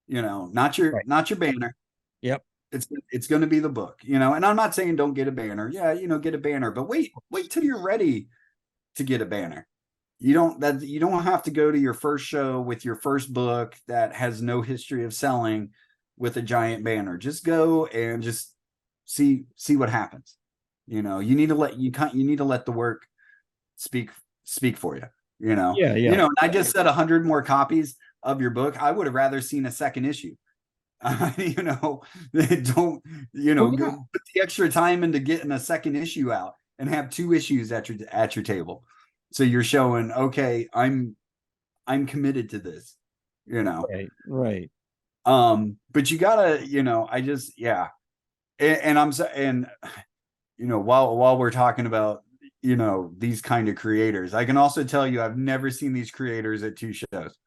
Not your banner. Yep. It's going to be the book, and I'm not saying don't get a banner. Yeah, get a banner, but wait till you're ready to get a banner. You don't have to go to your first show with your first book that has no history of selling with a giant banner. Just go and just see what happens. You need to let the work speak for you. Yeah. And I just said 100 more copies of your book. I would have rather seen a second issue. Don't put the extra time into getting a second issue out and have 2 issues at your table. So you're showing, okay, I'm committed to this, Right. But you gotta, I just, yeah. And while we're talking about, these kind of creators, I can also tell you, I've never seen these creators at 2 shows.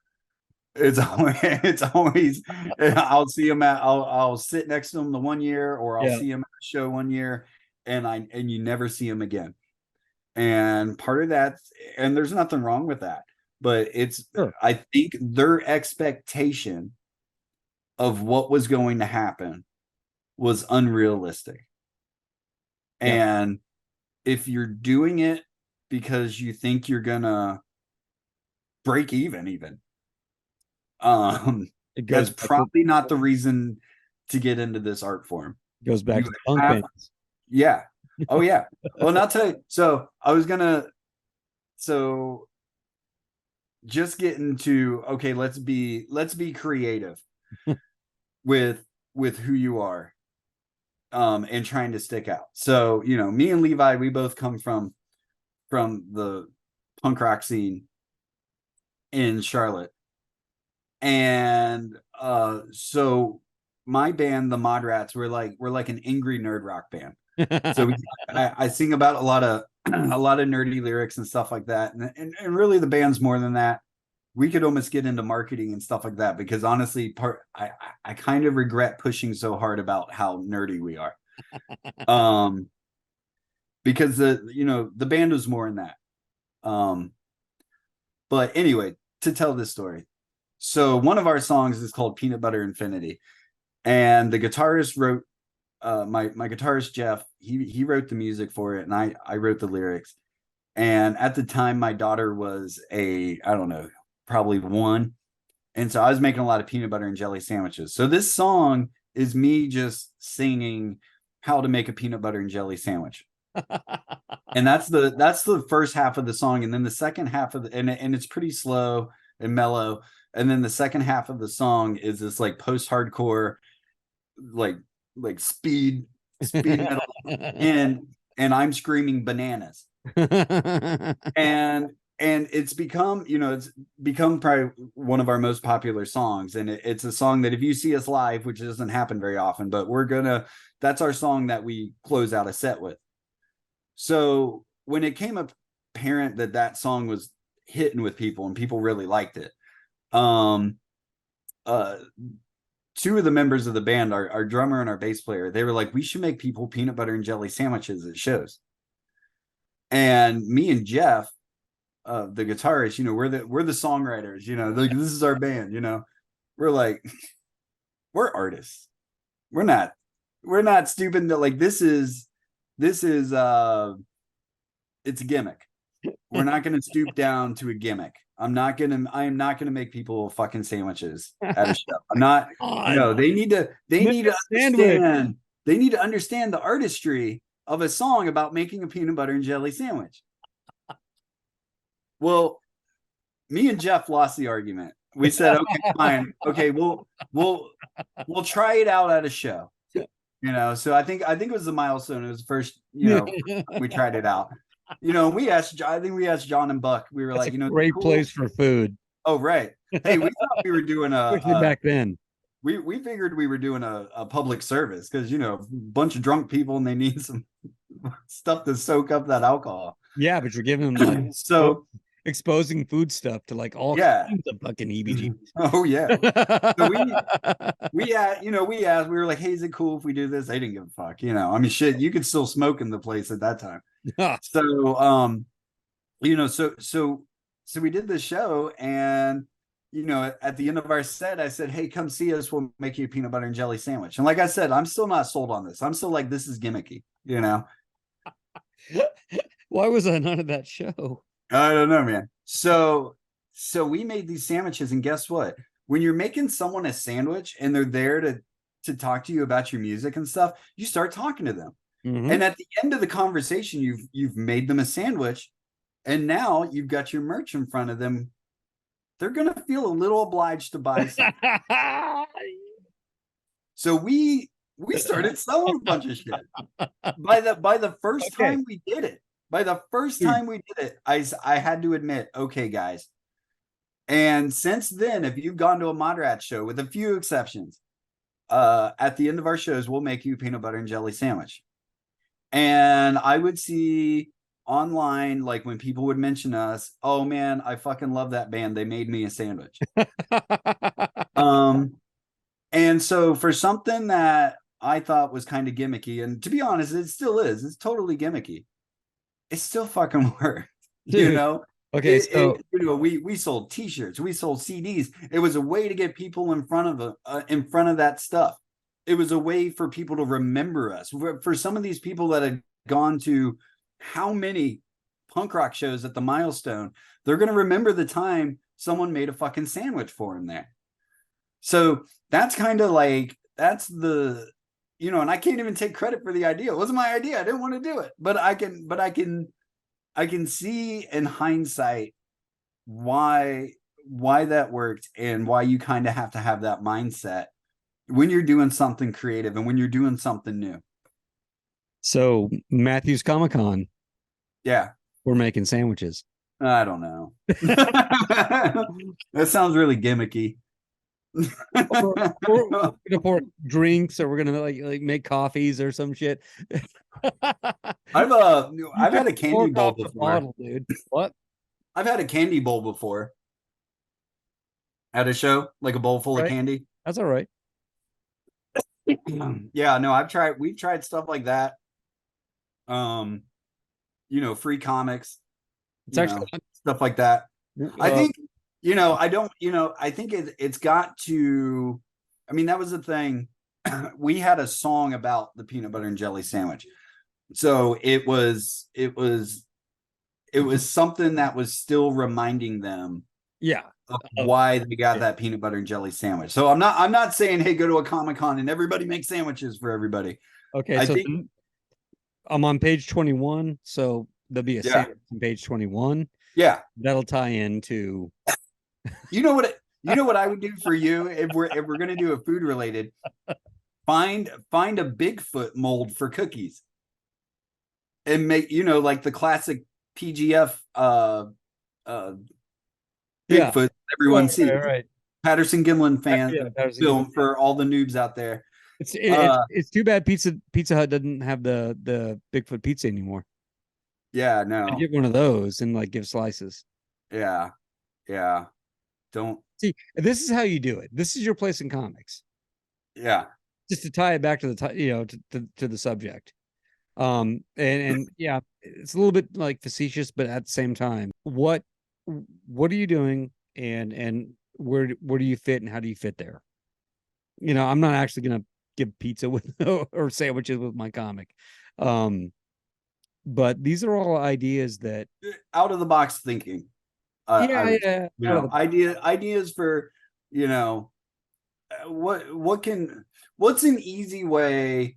It's always I'll see them I'll sit next to them the one year, or I'll see them at a show one year, and you never see them again. And part of that, and there's nothing wrong with that, but I think their expectation of what was going to happen was unrealistic. And if you're doing it because you think you're gonna break even, that's probably not the reason to get into this art form. It goes back to punk bands. Yeah. Oh yeah. Well, not to. So I was gonna so just getting to, okay, let's be creative with who you are, and trying to stick out. So, me and Levi, we both come from the punk rock scene in Charlotte. And so my band, the Mod Rats, we're like an angry nerd rock band. So I sing about a lot of a lot of nerdy lyrics and stuff like that. And really the band's more than that. We could almost get into marketing and stuff like that, because honestly, I kind of regret pushing so hard about how nerdy we are. Because the band was more in that. But anyway, to tell this story. So one of our songs is called Peanut Butter Infinity. And the guitarist wrote, my guitarist Jeff, he wrote the music for it, and I wrote the lyrics. And at the time, my daughter was I don't know, probably 1, and so I was making a lot of peanut butter and jelly sandwiches. So this song is me just singing how to make a peanut butter and jelly sandwich. And that's the first half of the song, and then the second half of and it's pretty slow and mellow. And then the second half of the song is this like post-hardcore, like speed metal, and I'm screaming bananas. and it's become probably one of our most popular songs. And it's a song that if you see us live, which doesn't happen very often, but that's our song that we close out a set with. So when it came apparent that song was hitting with people and people really liked it, 2 of the members of the band, our drummer and our bass player, they were like, we should make people peanut butter and jelly sandwiches at shows. And me and Jeff, the guitarist, we're the songwriters, like, this is our band, we're like, we're artists. We're not stupid. That like, this is it's a gimmick. We're not going to stoop down to a gimmick. I am not going to make people fucking sandwiches at a show. I'm not. No, they need to understand. They need to understand the artistry of a song about making a peanut butter and jelly sandwich. Well, me and Jeff lost the argument. We said, okay, fine. Okay, we'll try it out at a show. So I think it was the Milestone. It was the first, we tried it out. I think we asked John and Buck. We were That's like, great place for food. Oh, right. Hey, we thought we were doing back then. We figured we were doing a public service, because a bunch of drunk people and they need some stuff to soak up that alcohol. Yeah, but you're giving them like so exposing food stuff to like all kinds of fucking EBG. Oh yeah. So we asked, we were like, hey, is it cool if we do this? They didn't give a fuck. I mean, shit, you could still smoke in the place at that time. So so we did this show, and at the end of our set, I said, hey, come see us, we'll make you a peanut butter and jelly sandwich. And like I said, I'm still not sold on this. I'm still like, this is gimmicky. Why was I not at that show? I don't know, man. So we made these sandwiches, and guess what? When you're making someone a sandwich and they're there to talk to you about your music and stuff, you start talking to them. Mm-hmm. And at the end of the conversation, you've made them a sandwich, and now you've got your merch in front of them. They're gonna feel a little obliged to buy something. So we started selling a bunch of shit. By the first time we did it, I had to admit, okay, guys. And since then, if you've gone to a Mod Rat show, with a few exceptions, at the end of our shows, we'll make you a peanut butter and jelly sandwich. And I would see online, like, when people would mention us, oh man, I fucking love that band, they made me a sandwich. And so for something that I thought was kind of gimmicky, and to be honest, it still is, it's totally gimmicky, it still fucking worked. Okay, we sold T-shirts, we sold CDs. It was a way to get people in front of that stuff. It was a way for people to remember us. For some of these people that had gone to how many punk rock shows at the Milestone, they're going to remember the time someone made a fucking sandwich for them there. So that's kind of like, that's the, and I can't even take credit for the idea. It wasn't my idea. I didn't want to do it, but I can I can see in hindsight why that worked and why you kind of have to have that mindset when you're doing something creative and when you're doing something new. So Matthew's Comic Con, Yeah, we're making sandwiches. I don't know. That sounds really gimmicky. We're gonna pour drinks, or we're gonna like make coffees or some shit. I've You I've took had a the candy cork bowl off the before. bottle, dude. What? I've had a candy bowl before at a show, like a bowl full of Right? candy. That's all right. Yeah, no, we've tried stuff like that. Um, free comics, It's actually stuff like that. I uh, think, I don't, I think it's got to, I mean, that was the thing. We had a song about the peanut butter and jelly sandwich. So it was something that was still reminding them yeah. of Uh, why they got yeah. that peanut butter and jelly sandwich. So I'm not saying, hey, go to a Comic-Con and everybody make sandwiches for everybody. Okay, I so think, I'm on page 21, so there'll be a yeah, sandwich on page 21. yeah. That'll tie into You know what I would do for you if we're gonna do a food related. Find a Bigfoot mold for cookies and make like the classic PGF uh yeah. Bigfoot Right, everyone right, sees. right. Patterson Gimlin fan Yeah, Patterson Gimlin. film for all the noobs out there. It's too bad Pizza Hut doesn't have the Bigfoot pizza anymore. Yeah, I'd no. get one of those and like give slices. Yeah, yeah. Don't. See, this is how you do it. This is your place in comics. Yeah. Just to tie it back to to the subject. And yeah, it's a little bit like facetious, but at the same time, what are you doing, and where do you fit, and how do you fit there? I'm not actually gonna give pizza with or sandwiches with my comic. Um, but these are all ideas that, Out of the box thinking. I yeah, would, yeah, out of the box. ideas for, what's an easy way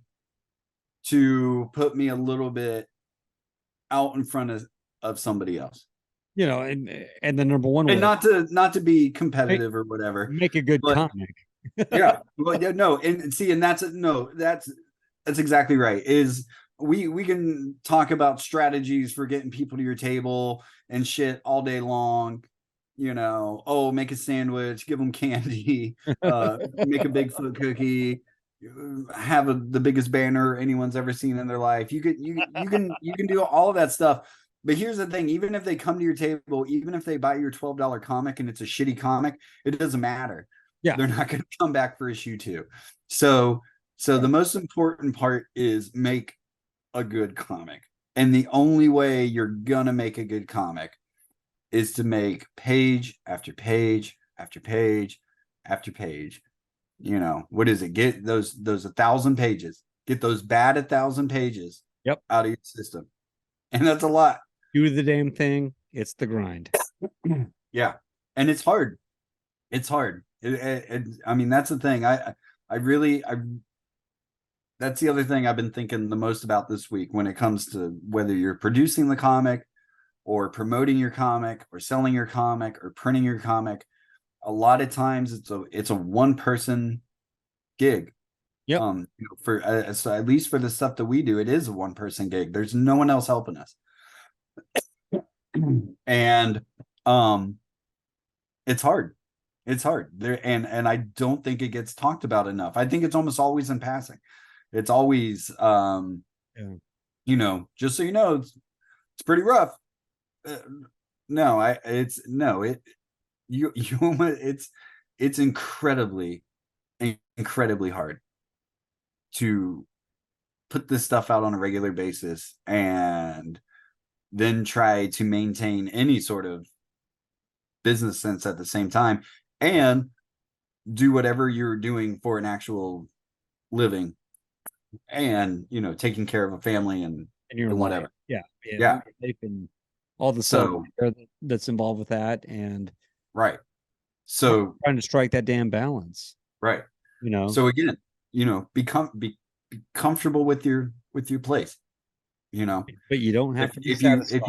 to put me a little bit out in front of somebody else, And the number one and way, not to be make, competitive or whatever, make a good but comic. yeah, well, yeah, no, and see, and that's exactly right. Is we can talk about strategies for getting people to your table and shit all day long. Oh, make a sandwich, give them candy, make a Bigfoot cookie, have the biggest banner anyone's ever seen in their life. You can do all of that stuff. But here's the thing: even if they come to your table, even if they buy your $12 comic and it's a shitty comic, it doesn't matter. Yeah, They're not going to come back for issue 2. So the most important part is make a good comic. And the only way you're going to make a good comic is to make page after page after page after page. What is it? Get those 1,000 pages. Get those bad 1,000 pages yep. out of your system. And that's a lot. Do the damn thing. It's the grind. Yeah. And it's hard. It's hard. I mean, that's the thing. That's the other thing I've been thinking the most about this week when it comes to whether you're producing the comic or promoting your comic or selling your comic or printing your comic. A lot of times it's a one person gig. Yep. So at least for the stuff that we do, it is a one person gig. There's no one else helping us. And it's hard. It's hard there, and I don't think it gets talked about enough. I think it's almost always in passing. It's always just so you know, it's pretty rough. No, it's incredibly hard to put this stuff out on a regular basis and then try to maintain any sort of business sense at the same time and do whatever you're doing for an actual living and taking care of a family and your life. whatever. Yeah. And all the stuff that's involved with that, and right. So trying to strike that damn balance. Right. So again, be comfortable with your place. But you don't have to be if you satisfied.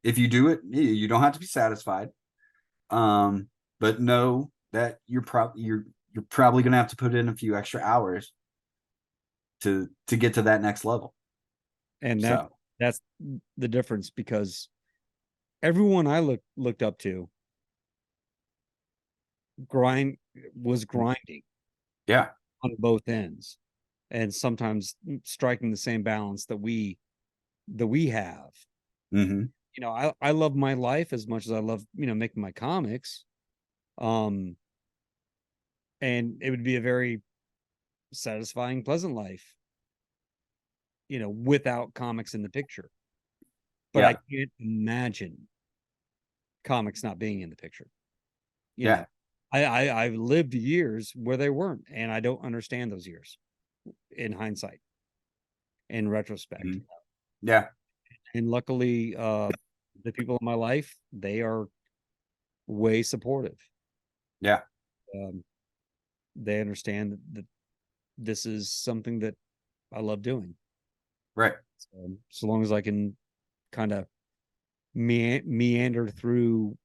If you do it, you don't have to be satisfied. But know that you're probably gonna have to put in a few extra hours to get to that next level. And So that's the difference, because everyone I looked up to grind was grinding yeah. on both ends, and sometimes striking the same balance that we have. Hmm. I love my life as much as I love, making my comics. Um, and it would be a very satisfying, pleasant life, without comics in the picture. But I Yeah. can't imagine comics not being in the picture. You Yeah. know, I've lived years where they weren't, and I don't understand those years in hindsight, in retrospect. Mhm. Yeah. And luckily, the people in my life, they are way supportive. Yeah. Um, they understand that this is something that I love doing. Right. So long as I can kind of meander through,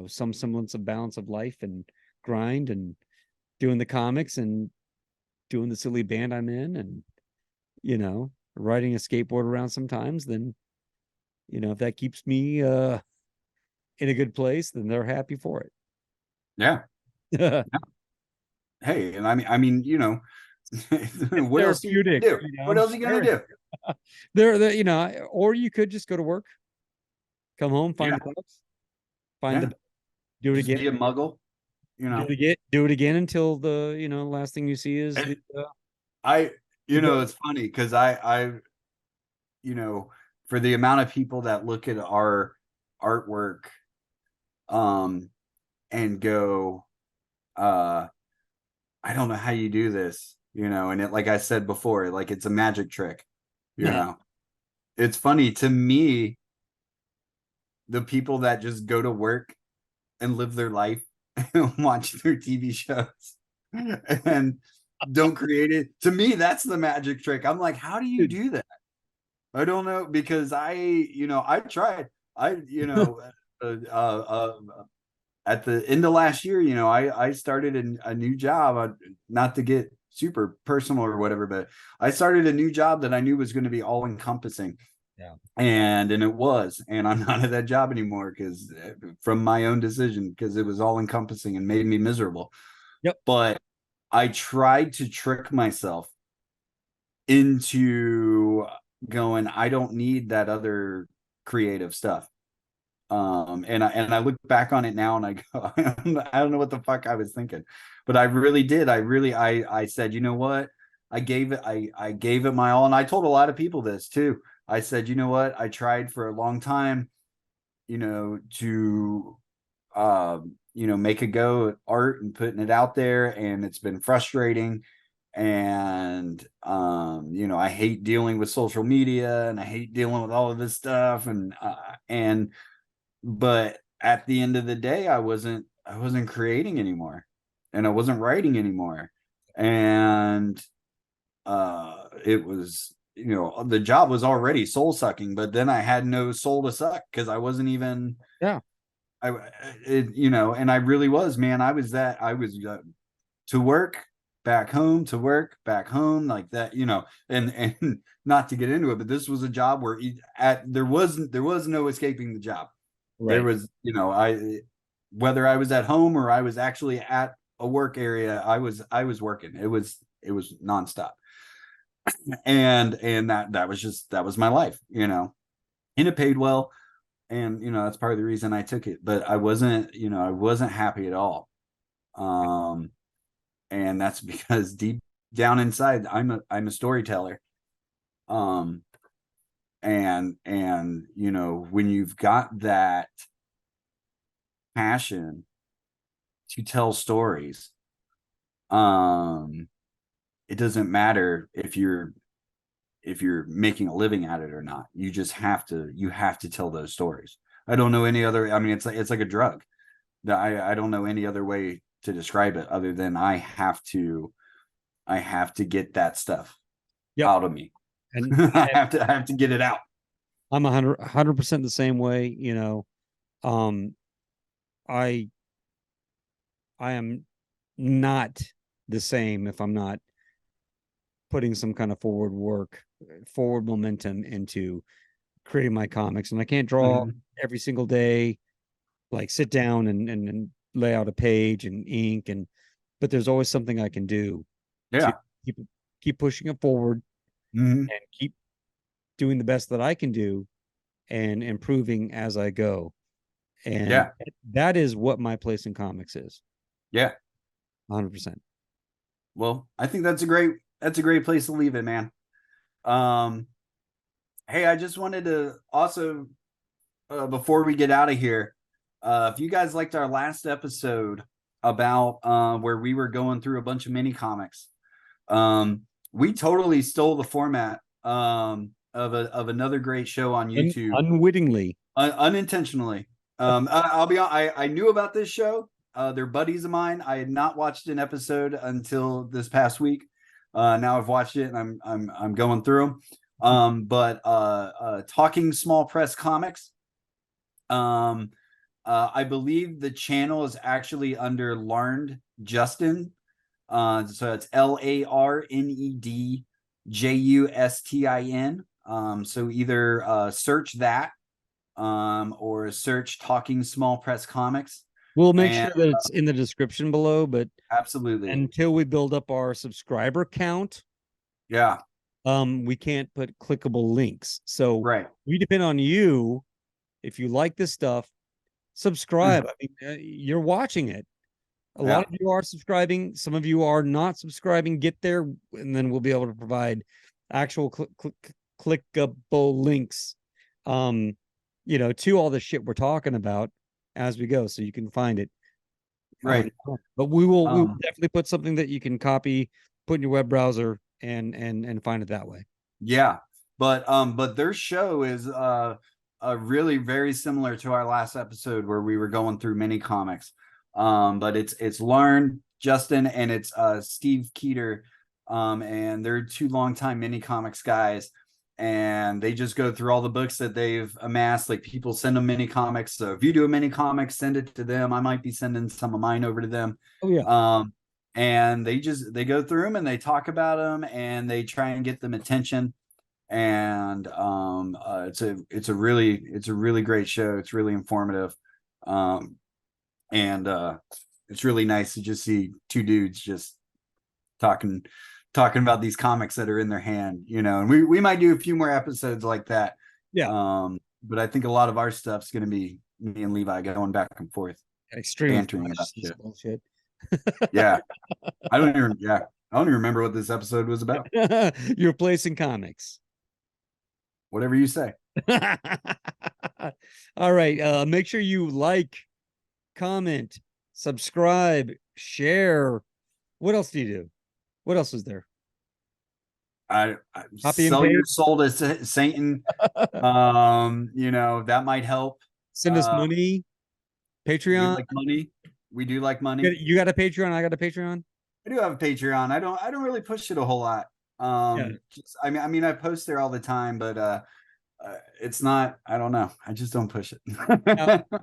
some semblance of balance of life and grind and doing the comics and doing the silly band I'm in, and riding a skateboard around sometimes, then if that keeps me in a good place, then they're happy for Yeah. it. Hey, and I mean, It's what else are you therapeutic, gonna do? What else are you gonna Eric. do? Or you could just go to work, come home, find Yeah. the bugs, find Yeah. the do it Just again, be a muggle, you know. do it again until the last thing you see is And the I, the bug. it's funny because you know, for the amount of people that look at our artwork, um, and go, uh, I don't know how you do this, and it, like I said before, like it's a magic trick, you know. It's funny to me, the people that just go to work and live their life and watch their TV shows and don't create it. To me, that's the magic trick. I'm like, how do you Dude, do that? I don't know because I tried. I, uh, uh, uh, at the end of last year, I started a new job. Not to get super personal or whatever, but I started a new job that I knew was going to be all encompassing, yeah. and it was, and I'm not at that job anymore because from my own decision, because it was all encompassing and made me miserable. Yep. But I tried to trick myself into going, I don't need that other creative stuff. And I look back on it now and I go, I don't know what the fuck I was thinking, but I really did. I said, you know what? I gave it my all. And I told a lot of people this too. I said, you know what? I tried for a long time, to make a go at art and putting it out there, and it's been frustrating. And I hate dealing with social media, and I hate dealing with all of this stuff, and but at the end of the day, I wasn't creating anymore, and I wasn't writing anymore. And it was, the job was already soul sucking, but then I had no soul to suck because I wasn't even, Yeah. I and I really was, man. I was to work, back home, to work, back home, like that, and not to get into it, but this was a job where there was no escaping the job. There Right. was, I whether I was at home or I was actually at a work area, I was working. It was nonstop. And that was my life, and it paid well. And that's part of the reason I took it. But I wasn't happy at all. Um and that's because deep down inside, I'm a storyteller. Um and when you've got that passion to tell stories, um it doesn't matter if you're making a living at it or not. You have to tell those stories. I don't know any other. I mean, it's like a drug. I don't know any other way to describe it other than I have to get that stuff Yep. out of me. And I have to get it out. I'm 100% the same way. Um, I I am not the same if I'm not putting some kind of forward momentum into creating my comics. And I can't draw Mhm. every single day, like sit down and lay out a page and ink but there's always something I can do to Yeah. keep keep pushing it forward Mhm. and keep doing the best that I can do and improving as I go. And Yeah. that is what my place in comics is. Yeah. 100%. Well, I think that's a great place to leave it, man. Um, hey, I just wanted to also before we get out of here, if you guys liked our last episode about where we were going through a bunch of mini comics, we totally stole the format of another great show on YouTube Unwittingly. unintentionally. I'll be honest, I knew about this show. They're buddies of mine. I had not watched an episode until this past week. Now I've watched it and I'm going through them. But Talking Small Press Comics. I believe the channel is actually under Larned Justin. So it's LARNEDJUSTIN. So either search that or search Talking Small Press Comics. We'll make And sure that it's in the description below, but absolutely. until we build up our subscriber count, Yeah. we can't put clickable links. So Right. we depend on you. If you like this stuff, subscribe. I mean, you're watching it. A lot Yeah. of you are subscribing. Some of you are not subscribing. Get there, and then we'll be able to provide actual clickable links, um, to all the shit we're talking about as we go, so you can find it. Right. But we will Um, definitely put something that you can copy, put in your web browser, and find it that way. yeah. But their show is really very similar to our last episode where we were going through mini comics. But it's Lauren, Justin, and it's Steve Keeter. And they're two longtime mini comics guys. And they just go through all the books that they've amassed. Like people send them mini comics. So if you do a mini comic, send it to them. I might be sending some of mine over to them. Oh yeah, And they go through them and they talk about them and they try and get them attention. And it's a really great show. It's really informative. Um and it's really nice to just see two dudes just talking about these comics that are in their hand, and we might do a few more episodes like that. yeah, But I think a lot of our stuff's going to be me and Levi going back and forth extreme bantering about shit. bullshit. Yeah. I don't even remember what this episode was about. Your place in comics. Whatever you say. All right. Make sure you like, comment, subscribe, share. What else do you do? What else is there? I Copy and sell your paste. soul to Satan. That might help. Send us money. We Patreon. like money. We do like money. You got a Patreon. I got a Patreon. I do have a Patreon. I don't really push it a whole lot. Yeah. I mean I post there all the time, but it's not, I don't know. I just don't push Yeah, it.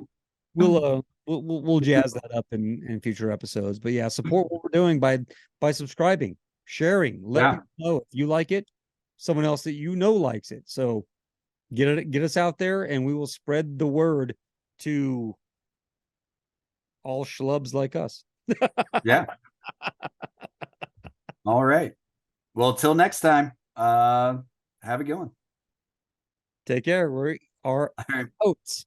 we'll jazz that up in future episodes. But yeah, support what we're doing by subscribing, sharing, let Yeah. people know if you like it, someone else that you know likes it. So get us out there and we will spread the word to all schlubs like us. Yeah. All right. Well, till next time. Have a good one. Take care. We are All right. out.